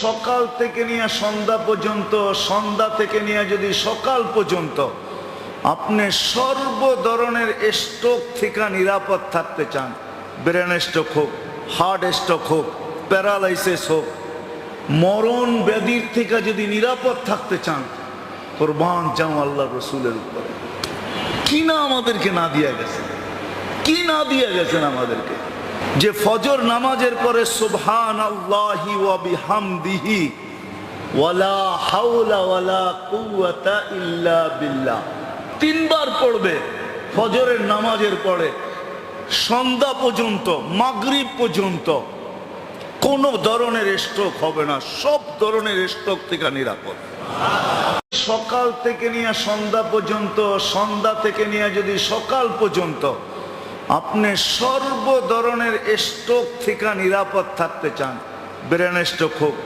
সকাল থেকে নিয়ে সন্ধ্যা পর্যন্ত, সন্ধ্যা থেকে নিয়ে যদি সকাল পর্যন্ত আপনি সর্ব ধরনের স্ট্রোক থেকে নিরাপদ থাকতে চান, ব্রেন স্ট্রোক হোক, হার্ট স্ট্রোক হোক, প্যারালাইসিস হোক, মরণ ব্যাধির থেকে যদি নিরাপদ থাকতে চান, কুরবান যাও আল্লাহ রসুলের উপরে। কি না আমাদেরকে না দিয়া গেছেন, কি না দিয়া গেছেন আমাদেরকে, যে ফজর নামাজের পরে সুবহানাল্লাহি ওয়া বিহামদিহি ওয়ালা হাওলা ওয়ালা কুওয়াতা ইল্লা বিল্লাহ তিনবার পড়বে ফজরের নামাজের পরে, সন্ধ্যা পর্যন্ত, মাগরিব পর্যন্ত কোন ধরনের স্ট্রোক হবে না, সব ধরনের স্ট্রোক থেকে নিরাপদ। সকাল থেকে নিয়ে সন্ধ্যা পর্যন্ত, সন্ধ্যা থেকে নিয়ে যদি সকাল পর্যন্ত আপনি সর্ব ধরনের স্ট্রোক থেকে নিরাপদ থাকতে চান, ব্রেন স্ট্রোক হোক,